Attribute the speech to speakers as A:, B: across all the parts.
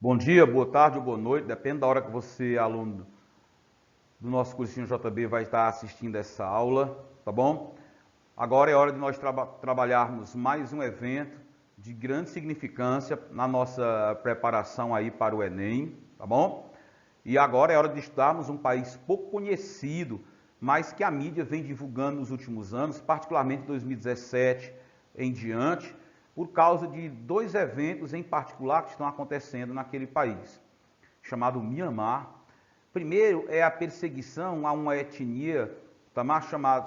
A: Bom dia, boa tarde ou boa noite, depende da hora que você, aluno do nosso cursinho JB, vai estar assistindo essa aula, tá bom? Agora é hora de nós trabalharmos mais um evento de grande significância na nossa preparação aí para o Enem, tá bom? E agora é hora de estudarmos um país pouco conhecido, mas que a mídia vem divulgando nos últimos anos, particularmente 2017 em diante, por causa de dois eventos em particular que estão acontecendo naquele país, chamado Myanmar. Primeiro é a perseguição a uma etnia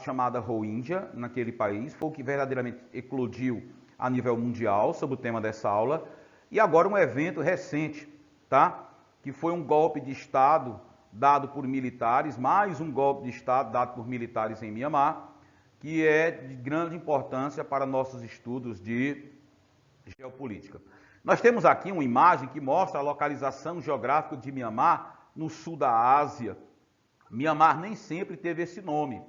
A: chamada Rohingya naquele país, foi o que verdadeiramente eclodiu a nível mundial sobre o tema dessa aula. E agora um evento recente, tá? Que foi um golpe de Estado dado por militares, mais um golpe de Estado dado por militares em Myanmar, que é de grande importância para nossos estudos de geopolítica. Nós temos aqui uma imagem que mostra a localização geográfica de Myanmar no sul da Ásia. Myanmar nem sempre teve esse nome.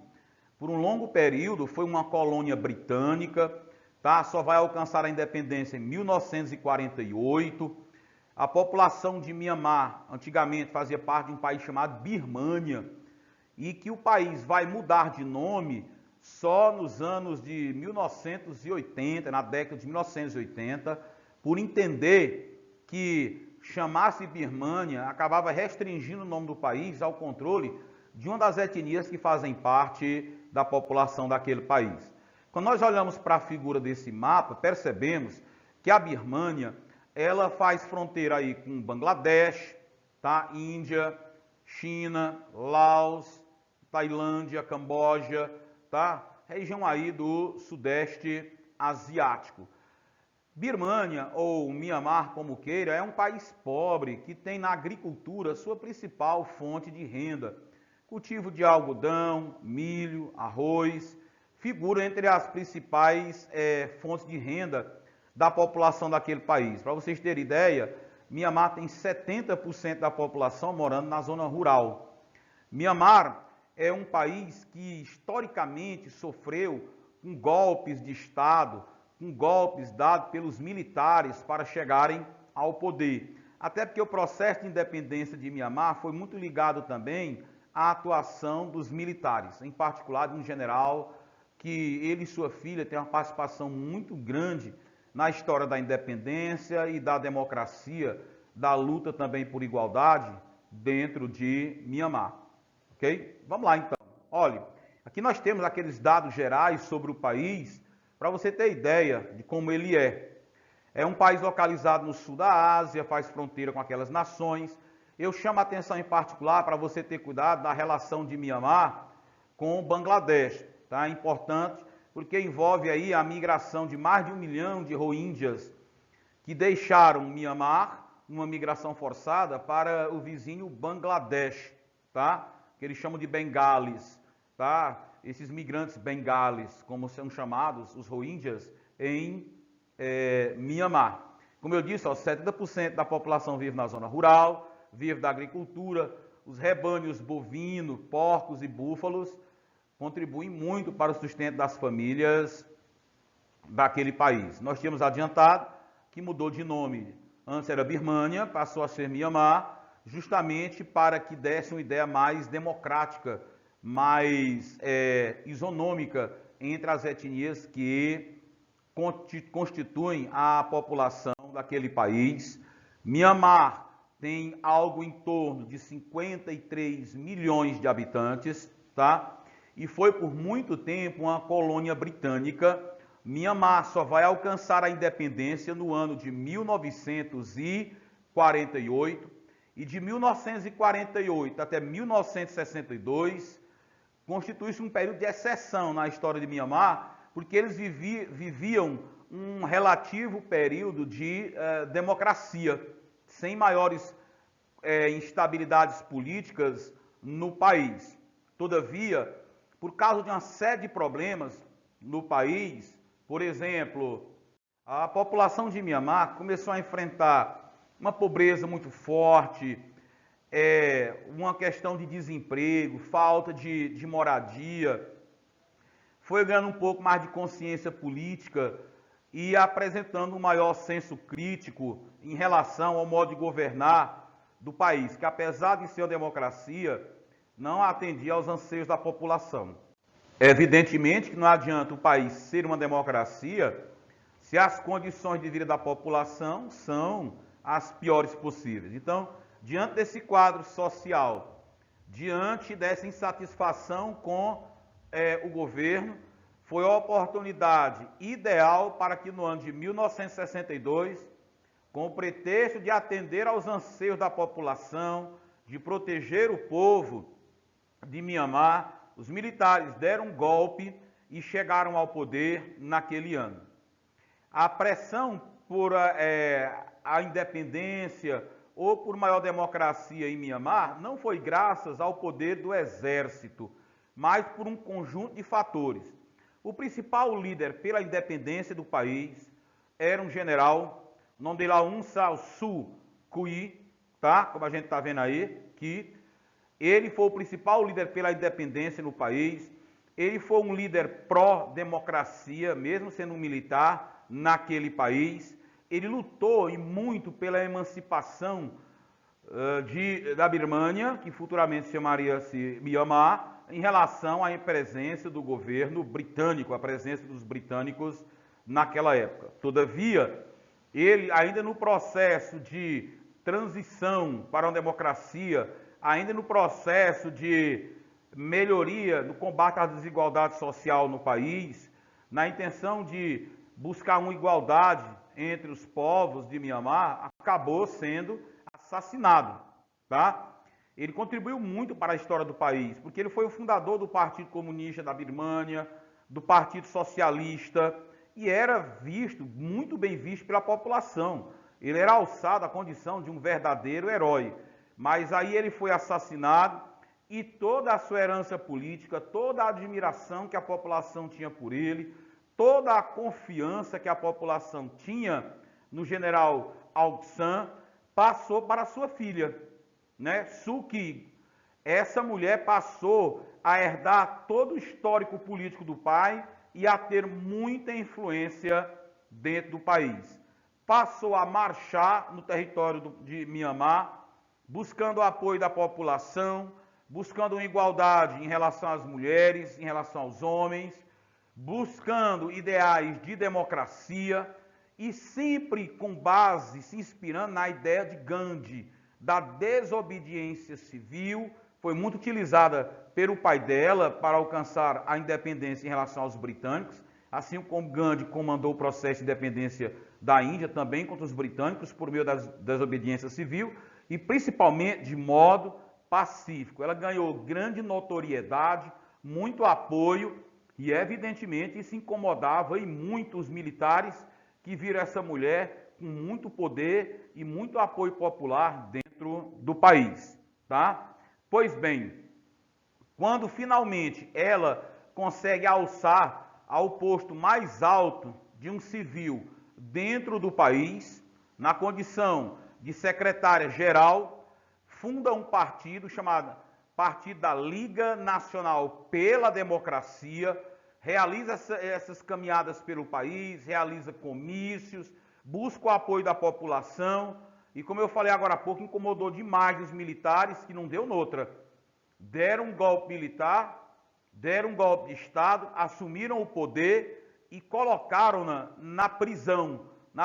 A: Por um longo período foi uma colônia britânica, tá? Só vai alcançar a independência em 1948. A população de Myanmar antigamente fazia parte de um país chamado Birmânia, e que o país vai mudar de nome só nos anos de 1980, na década de 1980, por entender que chamar-se Birmânia acabava restringindo o nome do país ao controle de uma das etnias que fazem parte da população daquele país. Quando nós olhamos para a figura desse mapa, percebemos que a Birmânia, ela faz fronteira aí com Bangladesh, tá? Índia, China, Laos, Tailândia, Camboja, tá? Região aí do Sudeste Asiático. Birmânia, ou Myanmar, como queira, é um país pobre que tem na agricultura sua principal fonte de renda. Cultivo de algodão, milho, arroz, figura entre as principais fontes de renda da população daquele país. Para vocês terem ideia, Myanmar tem 70% da população morando na zona rural. Myanmar é um país que historicamente sofreu com golpes de Estado, com golpes dados pelos militares para chegarem ao poder. Até porque o processo de independência de Myanmar foi muito ligado também à atuação dos militares, em particular de um general que ele e sua filha têm uma participação muito grande na história da independência e da democracia, da luta também por igualdade dentro de Myanmar. Ok? Vamos lá então. Olha, aqui nós temos aqueles dados gerais sobre o país, para você ter ideia de como ele é. É um país localizado no sul da Ásia, faz fronteira com aquelas nações. Eu chamo a atenção em particular para você ter cuidado da relação de Myanmar com o Bangladesh. Tá? É importante porque envolve aí a migração de mais de 1 milhão de Rohingyas que deixaram Myanmar, uma migração forçada, para o vizinho Bangladesh, tá? Que eles chamam de bengalis, tá? Esses migrantes bengalis, como são chamados, os Rohingyas, em Myanmar. Como eu disse, ó, 70% da população vive na zona rural, vive da agricultura, os rebanhos bovino, porcos e búfalos contribuem muito para o sustento das famílias daquele país. Nós tínhamos adiantado que mudou de nome. Antes era Birmânia, passou a ser Myanmar, justamente para que desse uma ideia mais democrática, mais isonômica entre as etnias que constituem a população daquele país. Myanmar tem algo em torno de 53 milhões de habitantes, tá? E foi por muito tempo uma colônia britânica. Myanmar só vai alcançar a independência no ano de 1948 e de 1948 até 1962 constitui-se um período de exceção na história de Myanmar, porque eles viviam um relativo período de democracia, sem maiores instabilidades políticas no país. Todavia, por causa de uma série de problemas no país, por exemplo, a população de Myanmar começou a enfrentar uma pobreza muito forte, uma questão de desemprego, falta de moradia, foi ganhando um pouco mais de consciência política e apresentando um maior senso crítico em relação ao modo de governar do país, que apesar de ser uma democracia, não atendia aos anseios da população. Evidentemente que não adianta o país ser uma democracia se as condições de vida da população são as piores possíveis. Então, diante desse quadro social, diante dessa insatisfação com o governo, foi a oportunidade ideal para que no ano de 1962, com o pretexto de atender aos anseios da população, de proteger o povo de Mianmar, os militares deram um golpe e chegaram ao poder naquele ano. A pressão por a independência ou por maior democracia em Mianmar não foi graças ao poder do exército, mas por um conjunto de fatores. O principal líder pela independência do país era um general, o nome dele é Aung San Suu Kyi, tá? Como a gente está vendo aí, que ele foi o principal líder pela independência no país. Ele foi um líder pró-democracia, mesmo sendo um militar naquele país. Ele lutou e muito pela emancipação da Birmânia, que futuramente chamaria-se Mianmar, em relação à presença do governo britânico, a presença dos britânicos naquela época. Todavia, ele, ainda no processo de transição para uma democracia, ainda no processo de melhoria no combate à desigualdade social no país, na intenção de buscar uma igualdade entre os povos de Mianmar, acabou sendo assassinado, tá? Ele contribuiu muito para a história do país, porque ele foi o fundador do Partido Comunista da Birmânia, do Partido Socialista, e era visto, muito bem visto pela população. Ele era alçado à condição de um verdadeiro herói. Mas aí ele foi assassinado e toda a sua herança política, toda a admiração que a população tinha por ele, toda a confiança que a população tinha no general Aung San, passou para a sua filha, né? Suu Kyi. Essa mulher passou a herdar todo o histórico político do pai e a ter muita influência dentro do país. Passou a marchar no território de Mianmar, buscando o apoio da população, buscando uma igualdade em relação às mulheres, em relação aos homens, buscando ideais de democracia e sempre com base, se inspirando na ideia de Gandhi, da desobediência civil. Foi muito utilizada pelo pai dela para alcançar a independência em relação aos britânicos, assim como Gandhi comandou o processo de independência da Índia também contra os britânicos por meio da desobediência civil e principalmente de modo pacífico. Ela ganhou grande notoriedade, muito apoio e evidentemente isso incomodava e muito os militares que viram essa mulher com muito poder e muito apoio popular dentro do país, tá? Pois bem, quando finalmente ela consegue alçar ao posto mais alto de um civil dentro do país, na condição de secretária-geral, funda um partido chamado Partido da Liga Nacional pela Democracia, realiza essas caminhadas pelo país, realiza comícios, busca o apoio da população e, como eu falei agora há pouco, incomodou demais os militares, que não deu noutra. Deram um golpe militar, deram um golpe de Estado, assumiram o poder e colocaram-na na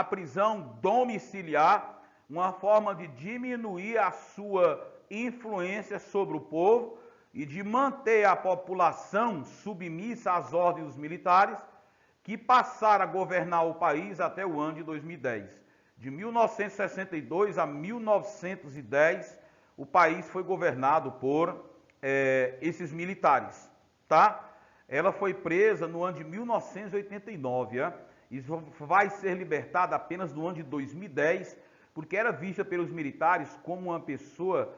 A: prisão domiciliar, uma forma de diminuir a sua influência sobre o povo e de manter a população submissa às ordens dos militares, que passaram a governar o país até o ano de 2010. De 1962 a 1910, o país foi governado por esses militares, tá? Ela foi presa no ano de 1989, isso vai ser libertada apenas no ano de 2010, porque era vista pelos militares como uma pessoa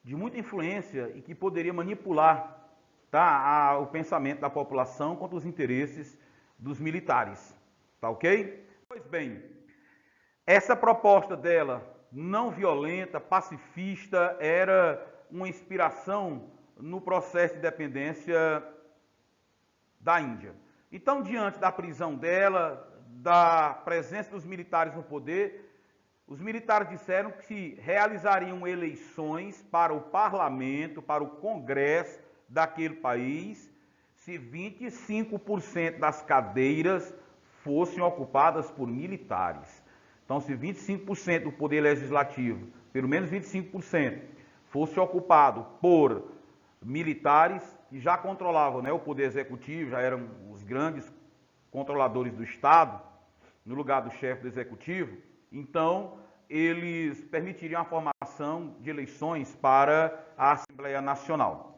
A: de muita influência e que poderia manipular, tá, o pensamento da população contra os interesses dos militares, tá ok? Pois bem, essa proposta dela, não violenta, pacifista, era uma inspiração no processo de independência da Índia. Então, diante da prisão dela, da presença dos militares no poder, os militares disseram que realizariam eleições para o parlamento, para o Congresso daquele país, se 25% das cadeiras fossem ocupadas por militares. Então, se 25% do poder legislativo, pelo menos 25%, fosse ocupado por militares que já controlavam, né, o poder executivo, já eram os grandes controladores do Estado, no lugar do chefe do executivo, então eles permitiriam a formação de eleições para a Assembleia Nacional.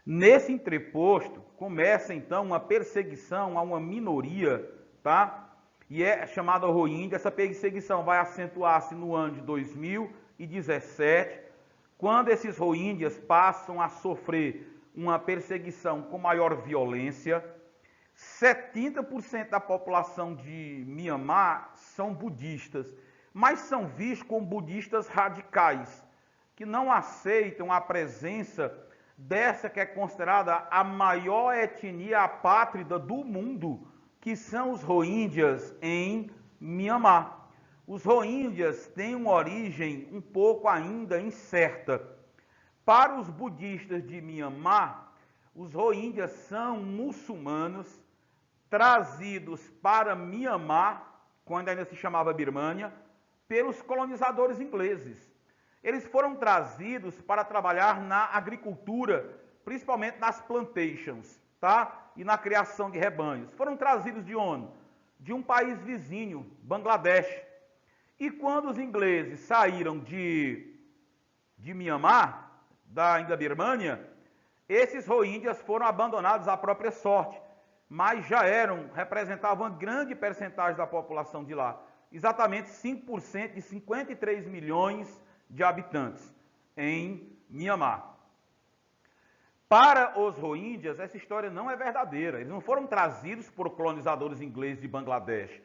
A: Nesse entreposto, começa então uma perseguição a uma minoria, tá? E é chamada Rohingya. Essa perseguição vai acentuar-se no ano de 2017, quando esses Rohingyas passam a sofrer uma perseguição com maior violência. 70% da população de Mianmar são budistas, mas são vistos como budistas radicais, que não aceitam a presença dessa que é considerada a maior etnia apátrida do mundo, que são os Rohingyas em Mianmar. Os Rohingyas têm uma origem um pouco ainda incerta. Para os budistas de Mianmar, os Rohingyas são muçulmanos trazidos para Mianmar, quando ainda se chamava Birmânia, pelos colonizadores ingleses. Eles foram trazidos para trabalhar na agricultura, principalmente nas plantations, tá? E na criação de rebanhos. Foram trazidos de onde? De um país vizinho, Bangladesh. E quando os ingleses saíram de Mianmar, da Birmânia, esses Rohingyas foram abandonados à própria sorte, mas já representavam uma grande percentagem da população de lá, exatamente 5% de 53 milhões de habitantes em Mianmar. Para os Rohingyas, essa história não é verdadeira. Eles não foram trazidos por colonizadores ingleses de Bangladesh.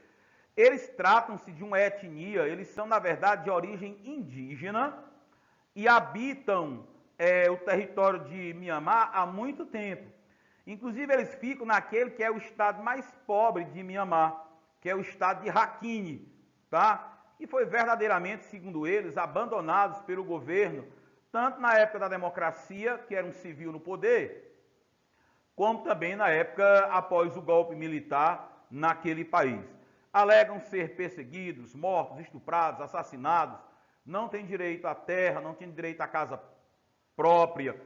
A: Eles tratam-se de uma etnia, eles são, na verdade, de origem indígena e habitam o território de Mianmar há muito tempo. Inclusive, eles ficam naquele que é o estado mais pobre de Mianmar, que é o estado de Rakhine, tá? E foi verdadeiramente, segundo eles, abandonados pelo governo, tanto na época da democracia, que era um civil no poder, como também na época após o golpe militar naquele país. Alegam ser perseguidos, mortos, estuprados, assassinados, não têm direito à terra, não têm direito à casa própria.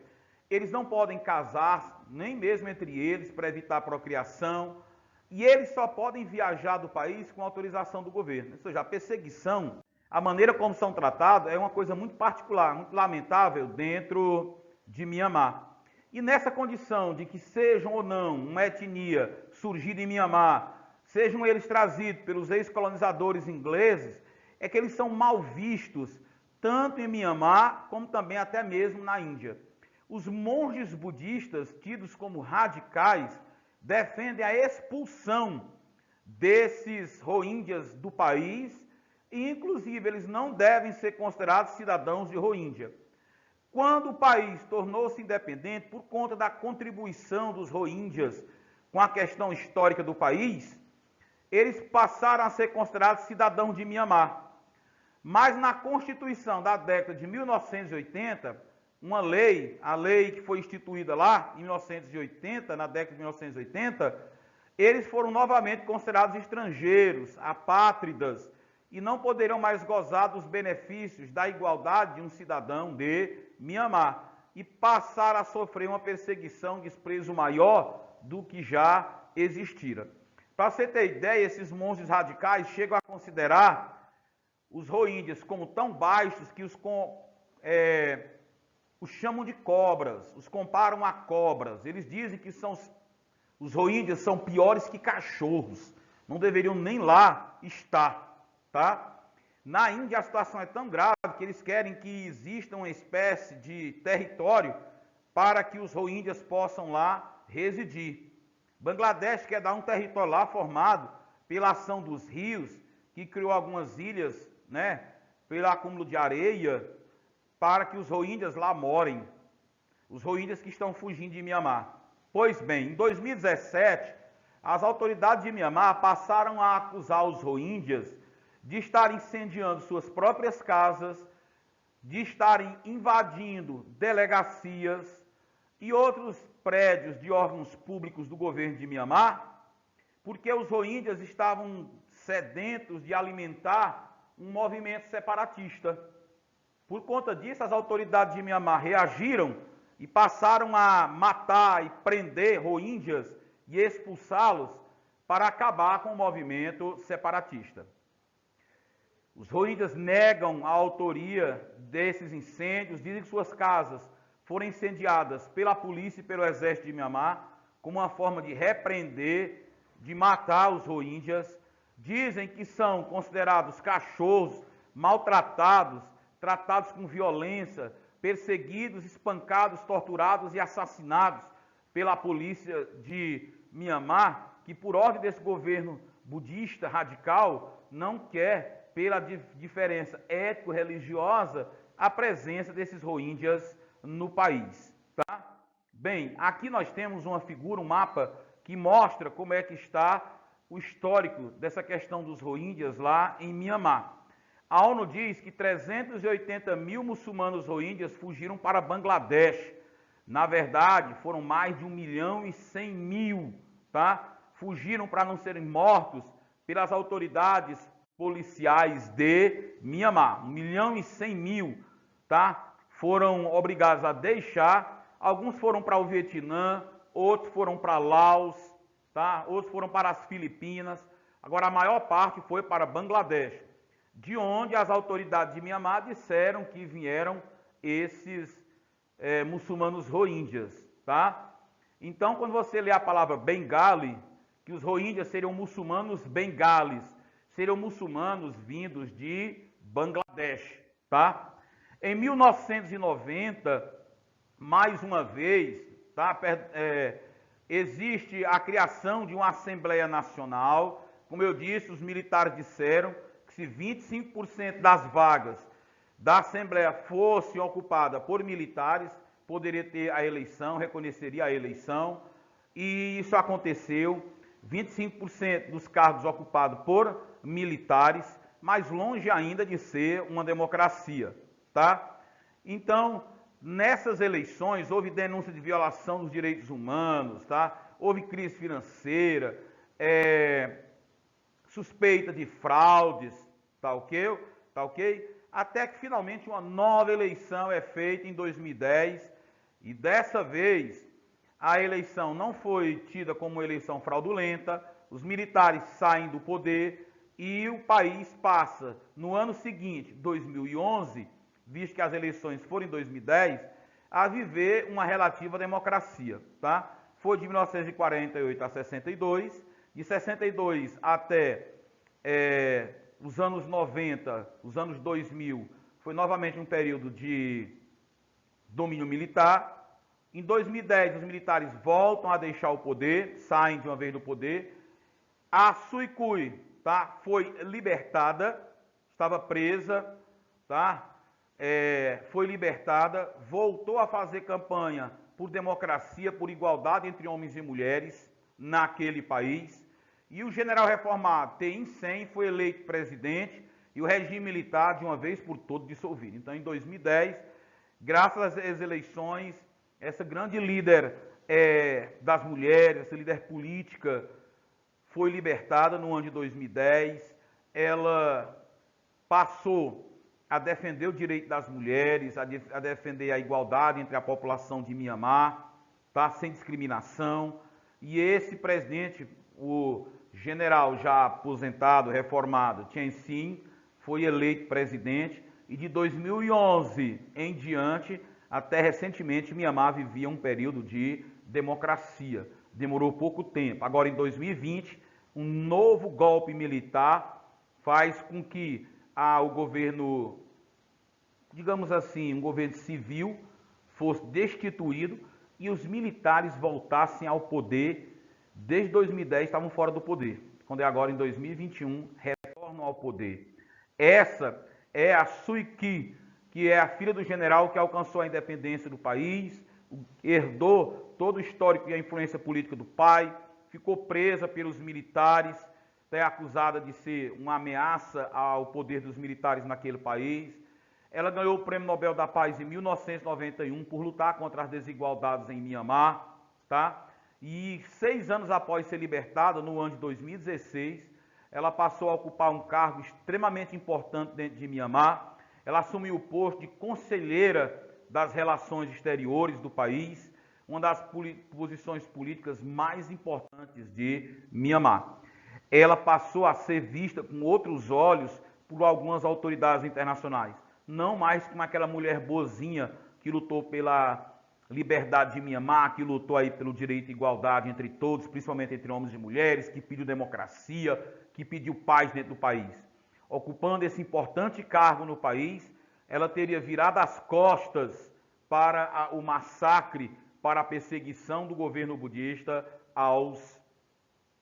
A: Eles não podem casar, nem mesmo entre eles, para evitar a procriação. E eles só podem viajar do país com autorização do governo. Ou seja, a perseguição, a maneira como são tratados, é uma coisa muito particular, muito lamentável dentro de Mianmar. E nessa condição de que sejam ou não uma etnia surgida em Mianmar, sejam eles trazidos pelos ex-colonizadores ingleses, é que eles são mal vistos, tanto em Mianmar, como também até mesmo na Índia. Os monges budistas, tidos como radicais, defendem a expulsão desses Rohingyas do país e, inclusive, eles não devem ser considerados cidadãos de Rohingya. Quando o país tornou-se independente, por conta da contribuição dos Rohingyas com a questão histórica do país, eles passaram a ser considerados cidadãos de Mianmar. Mas na Constituição da década de 1980, uma lei, a lei que foi instituída lá em 1980, na década de 1980, eles foram novamente considerados estrangeiros, apátridas, e não poderão mais gozar dos benefícios da igualdade de um cidadão de Mianmar, e passaram a sofrer uma perseguição, desprezo maior do que já existira. Para você ter ideia, esses monges radicais chegam a considerar os Rohingyas como tão baixos que os chamam de cobras, os comparam a cobras. Eles dizem que os Rohingyas são piores que cachorros, não deveriam nem lá estar, tá? Na Índia a situação é tão grave que eles querem que exista uma espécie de território para que os Rohingyas possam lá residir. Bangladesh quer dar um território lá formado pela ação dos rios, que criou algumas ilhas, né, pelo acúmulo de areia, para que os Rohingyas lá morem, os Rohingyas que estão fugindo de Mianmar. Pois bem, em 2017, as autoridades de Mianmar passaram a acusar os rohingyas de estarem incendiando suas próprias casas, de estarem invadindo delegacias e outros prédios de órgãos públicos do governo de Mianmar, porque os rohingyas estavam sedentos de alimentar um movimento separatista. Por conta disso, as autoridades de Mianmar reagiram e passaram a matar e prender rohingyas e expulsá-los para acabar com o movimento separatista. Os rohingyas negam a autoria desses incêndios, dizem que suas casas foram incendiadas pela polícia e pelo exército de Mianmar como uma forma de repreender, de matar os rohingyas. Dizem que são considerados cachorros, maltratados, tratados com violência, perseguidos, espancados, torturados e assassinados pela polícia de Mianmar, que por ordem desse governo budista radical não quer, pela diferença étnico-religiosa, a presença desses rohingyas no país. Tá? Bem, aqui nós temos uma figura, um mapa, que mostra como é que está o histórico dessa questão dos rohingyas lá em Mianmar. A ONU diz que 380 mil muçulmanos rohingyas fugiram para Bangladesh. Na verdade, foram mais de 1.100.000, tá? Fugiram para não serem mortos pelas autoridades policiais de Mianmar. 1.100.000, tá? Foram obrigados a deixar. Alguns foram para o Vietnã, outros foram para Laos, tá? Outros foram para as Filipinas. Agora, a maior parte foi para Bangladesh, de onde as autoridades de Mianmar disseram que vieram esses muçulmanos rohingyas, tá? Então, quando você lê a palavra Bengali, que os rohingyas seriam muçulmanos bengales, seriam muçulmanos vindos de Bangladesh, tá? Em 1990, mais uma vez, tá? Existe a criação de uma Assembleia Nacional. Como eu disse, os militares disseram que se 25% das vagas da Assembleia fosse ocupada por militares, poderia ter a eleição, reconheceria a eleição, e isso aconteceu. 25% dos cargos ocupados por militares, mas longe ainda de ser uma democracia, tá? Então, nessas eleições, houve denúncia de violação dos direitos humanos, tá? Houve crise financeira, suspeita de fraudes, tá ok? Até que finalmente uma nova eleição é feita em 2010, e dessa vez a eleição não foi tida como uma eleição fraudulenta, os militares saem do poder e o país passa, no ano seguinte, 2011, visto que as eleições foram em 2010, a viver uma relativa democracia, tá? Foi de 1948 a 62, de 62 até os anos 90, os anos 2000, foi novamente um período de domínio militar. Em 2010, os militares voltam a deixar o poder, saem de uma vez do poder. A Suu Kyi, tá, foi libertada, estava presa, tá? Foi libertada, voltou a fazer campanha por democracia, por igualdade entre homens e mulheres naquele país. E o general reformado, Thein Sein, foi eleito presidente e o regime militar, de uma vez por todas, dissolvido. Então, em 2010, graças às eleições, essa grande líder das mulheres, essa líder política, foi libertada no ano de 2010. Ela passou a defender o direito das mulheres, a defender a igualdade entre a população de Mianmar, tá? Sem discriminação. E esse presidente, o general já aposentado, reformado, Thein Sein, foi eleito presidente, e de 2011 em diante, até recentemente, Mianmar vivia um período de democracia. Demorou pouco tempo. Agora, em 2020, um novo golpe militar faz com que o governo, digamos assim, um governo civil, fosse destituído e os militares voltassem ao poder. Desde 2010 estavam fora do poder. Quando é agora, em 2021, retornam ao poder. Essa é a Suu Kyi, que é a filha do general que alcançou a independência do país, herdou todo o histórico e a influência política do pai, ficou presa pelos militares, é acusada de ser uma ameaça ao poder dos militares naquele país. Ela ganhou o Prêmio Nobel da Paz em 1991 por lutar contra as desigualdades em Mianmar, tá? E 6 anos após ser libertada, no ano de 2016, ela passou a ocupar um cargo extremamente importante dentro de Mianmar. Ela assumiu o posto de conselheira das relações exteriores do país, uma das posições políticas mais importantes de Mianmar. Ela passou a ser vista com outros olhos por algumas autoridades internacionais, não mais como aquela mulher boazinha que lutou pela liberdade de Mianmar, que lutou aí pelo direito e igualdade entre todos, principalmente entre homens e mulheres, que pediu democracia, que pediu paz dentro do país. Ocupando esse importante cargo no país, ela teria virado as costas para o massacre, para a perseguição do governo budista aos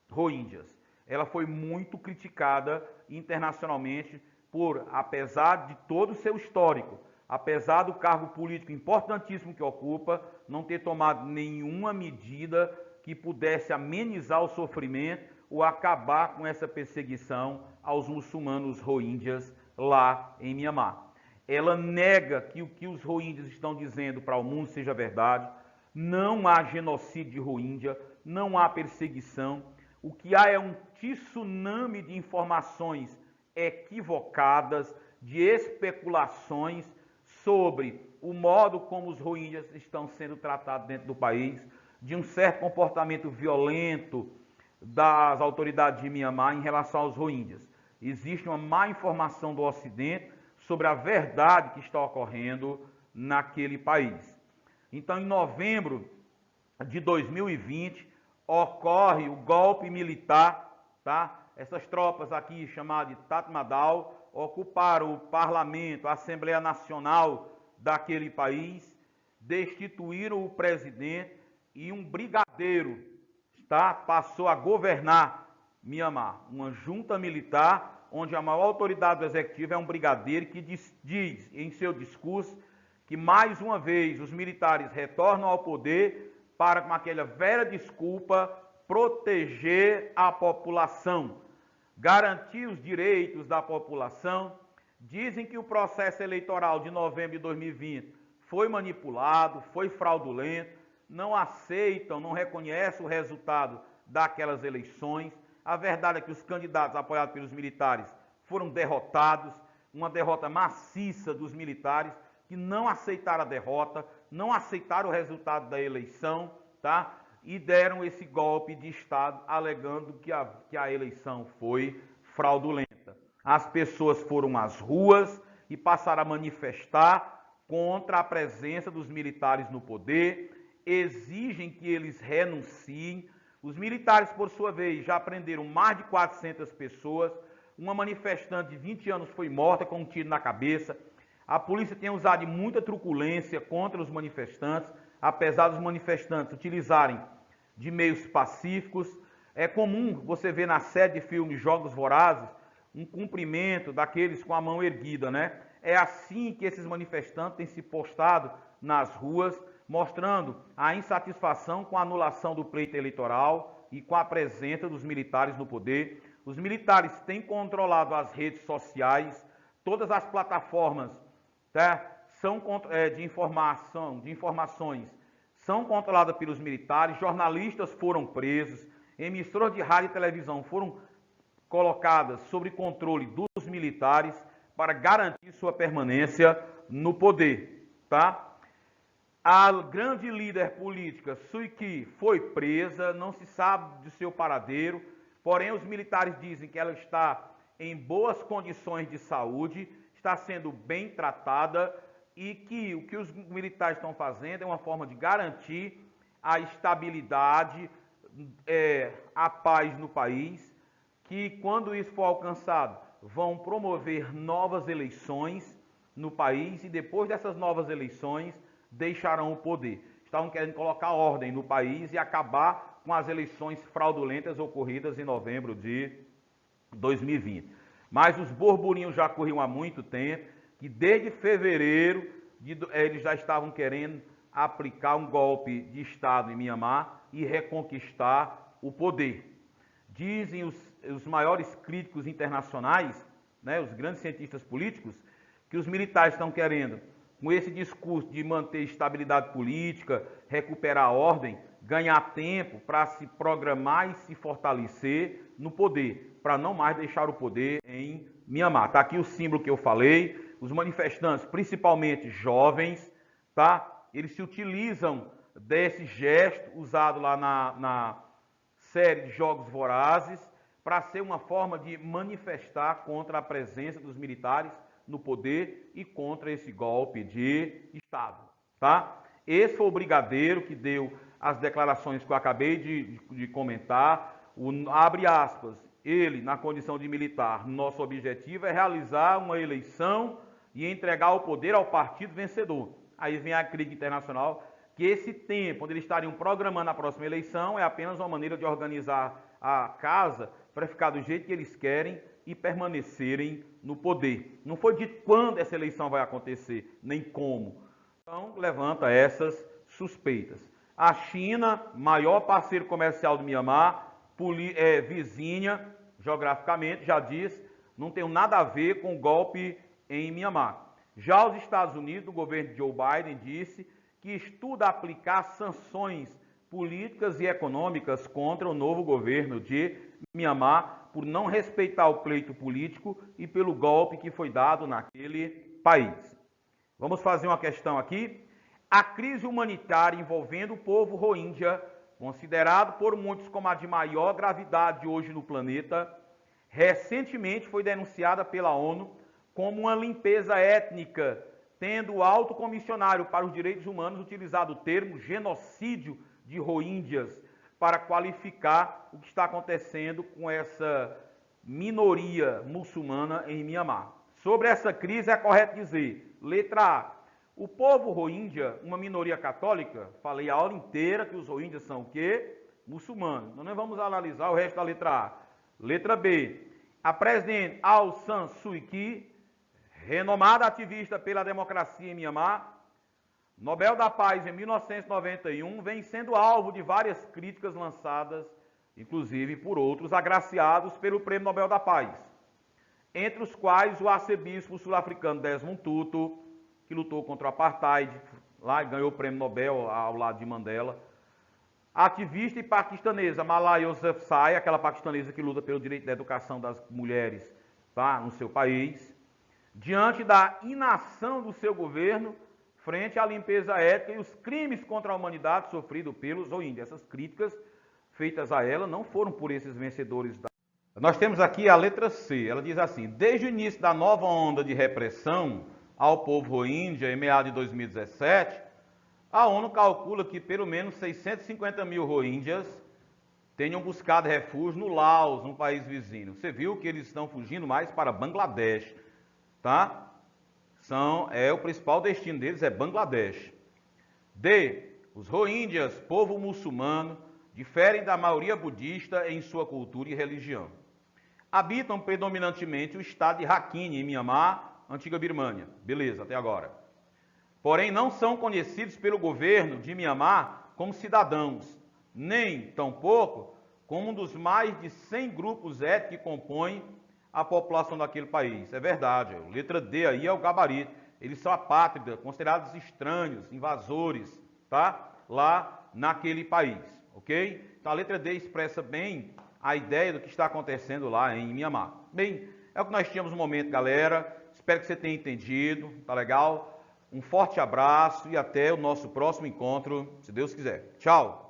A: Rohingyas. Ela foi muito criticada internacionalmente por, apesar de todo o seu histórico, apesar do cargo político importantíssimo que ocupa, não ter tomado nenhuma medida que pudesse amenizar o sofrimento ou acabar com essa perseguição aos muçulmanos Rohingyas lá em Mianmar. Ela nega que o que os Rohingyas estão dizendo para o mundo seja verdade. Não há genocídio de Rohingya, não há perseguição. O que há é um tsunami de informações equivocadas, de especulações sobre o modo como os Rohingyas estão sendo tratados dentro do país, de um certo comportamento violento das autoridades de Mianmar em relação aos Rohingyas. Existe uma má informação do Ocidente sobre a verdade que está ocorrendo naquele país. Então, em novembro de 2020, ocorre o golpe militar, tá? Essas tropas aqui, chamadas de Tatmadaw, ocuparam o parlamento, a Assembleia Nacional daquele país, destituíram o presidente e um brigadeiro, tá? Passou a governar Mianmar. Uma junta militar, onde a maior autoridade do executivo é um brigadeiro que diz em seu discurso que, mais uma vez, os militares retornam ao poder para, com aquela velha desculpa, proteger a população, garantir os direitos da população. Dizem que o processo eleitoral de novembro de 2020 foi manipulado, foi fraudulento, não aceitam, não reconhecem o resultado daquelas eleições. A verdade é que os candidatos apoiados pelos militares foram derrotados, uma derrota maciça dos militares, que não aceitaram a derrota, não aceitaram o resultado da eleição, tá? E deram esse golpe de Estado, alegando que a eleição foi fraudulenta. As pessoas foram às ruas e passaram a manifestar contra a presença dos militares no poder, exigem que eles renunciem. Os militares, por sua vez, já prenderam mais de 400 pessoas. Uma manifestante de 20 anos foi morta com um tiro na cabeça. A polícia tem usado muita truculência contra os manifestantes, apesar dos manifestantes utilizarem de meios pacíficos. É comum você ver na série de filmes Jogos Vorazes um cumprimento daqueles com a mão erguida, né? É assim que esses manifestantes têm se postado nas ruas, mostrando a insatisfação com a anulação do pleito eleitoral e com a presença dos militares no poder. Os militares têm controlado as redes sociais, todas as plataformas, tá? de informações são controladas pelos militares, jornalistas foram presos, emissoras de rádio e televisão foram colocadas sob controle dos militares para garantir sua permanência no poder, tá? A grande líder política, Suu Kyi, foi presa, não se sabe do seu paradeiro, porém os militares dizem que ela está em boas condições de saúde, está sendo bem tratada e que o que os militares estão fazendo é uma forma de garantir a estabilidade, a paz no país, que quando isso for alcançado, vão promover novas eleições no país e depois dessas novas eleições deixarão o poder. Estavam querendo colocar ordem no país e acabar com as eleições fraudulentas ocorridas em novembro de 2020. Mas os burburinhos já corriam há muito tempo, que desde fevereiro eles já estavam querendo aplicar um golpe de Estado em Mianmar e reconquistar o poder. Dizem os maiores críticos internacionais, né, os grandes cientistas políticos, que os militares estão querendo, com esse discurso de manter estabilidade política, recuperar a ordem, ganhar tempo para se programar e se fortalecer no poder, para não mais deixar o poder em Mianmar. Está aqui o símbolo que eu falei, os manifestantes, principalmente jovens, tá? Eles se utilizam desse gesto usado lá na série de Jogos Vorazes para ser uma forma de manifestar contra a presença dos militares no poder e contra esse golpe de Estado, tá? Esse foi o brigadeiro que deu as declarações que eu acabei de comentar, abre aspas, ele, na condição de militar, nosso objetivo é realizar uma eleição e entregar o poder ao partido vencedor. Aí vem a crítica internacional, que esse tempo, onde eles estariam programando a próxima eleição, é apenas uma maneira de organizar a casa para ficar do jeito que eles querem e permanecerem no poder. Não foi dito quando essa eleição vai acontecer, nem como. Então, levanta essas suspeitas. A China, maior parceiro comercial do Mianmar, vizinha, geograficamente, já diz, não tem nada a ver com o golpe em Mianmar. Já os Estados Unidos, o governo de Joe Biden, disse que estuda aplicar sanções políticas e econômicas contra o novo governo de Mianmar por não respeitar o pleito político e pelo golpe que foi dado naquele país. Vamos fazer uma questão aqui. A crise humanitária envolvendo o povo Rohingya, considerado por muitos como a de maior gravidade hoje no planeta, recentemente foi denunciada pela ONU como uma limpeza étnica, tendo o alto comissionário para os direitos humanos utilizado o termo genocídio de Rohingyas para qualificar o que está acontecendo com essa minoria muçulmana em Mianmar. Sobre essa crise é correto dizer, letra A, o povo Rohingya, uma minoria católica, falei a aula inteira que os Rohingyas são o quê? Muçulmanos. Então nós vamos analisar o resto da letra A. Letra B, a presidente Aung San Suu Kyi, renomada ativista pela democracia em Mianmar, Nobel da Paz em 1991, vem sendo alvo de várias críticas lançadas, inclusive por outros agraciados pelo Prêmio Nobel da Paz, entre os quais o arcebispo sul-africano Desmond Tutu, que lutou contra o apartheid, lá ganhou o Prêmio Nobel ao lado de Mandela, a ativista e paquistanesa Malala Yousafzai, aquela paquistanesa que luta pelo direito da educação das mulheres, tá, no seu país, diante da inação do seu governo frente à limpeza étnica e os crimes contra a humanidade sofridos pelos Rohingya. Essas críticas feitas a ela não foram por esses vencedores da... Nós temos aqui a letra C, ela diz assim, desde o início da nova onda de repressão ao povo Rohingya em meados de 2017, a ONU calcula que pelo menos 650 mil Rohingyas tenham buscado refúgio no Laos, um país vizinho. Você viu que eles estão fugindo mais para Bangladesh, tá? O principal destino deles é Bangladesh. D. Os Rohingyas, povo muçulmano, diferem da maioria budista em sua cultura e religião. Habitam predominantemente o estado de Rakhine, em Mianmar, antiga Birmânia. Beleza, até agora. Porém, não são conhecidos pelo governo de Mianmar como cidadãos, nem, tampouco, como um dos mais de 100 grupos étnicos que compõem a população daquele país. É verdade, a letra D aí é o gabarito. Eles são apátridas, considerados estranhos, invasores, tá? Lá naquele país, ok? Então a letra D expressa bem a ideia do que está acontecendo lá em Mianmar. Bem, é o que nós tínhamos no momento, galera. Espero que você tenha entendido, tá legal? Um forte abraço e até o nosso próximo encontro, se Deus quiser. Tchau!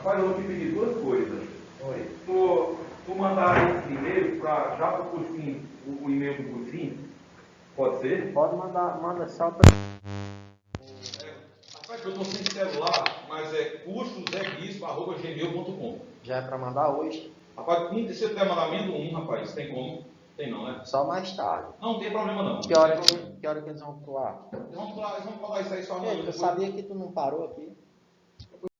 A: Rapaz, eu vou te pedir duas coisas.
B: Oi.
A: Tu mandar esse e-mail para já para o cursinho, o e-mail do cursinho, pode ser?
B: Pode mandar, manda só para...
A: Rapaz, eu estou sem celular, mas é custosebispo@gmail.com.
B: Já é para mandar hoje?
A: Rapaz, se você puder mandar menos um, rapaz, tem como? Tem não, né?
B: Só mais tarde.
A: Não tem problema não.
B: Que hora que eles vão pular?
A: Eles vão falar isso aí só amanhã.
B: Eu sabia que tu não parou aqui.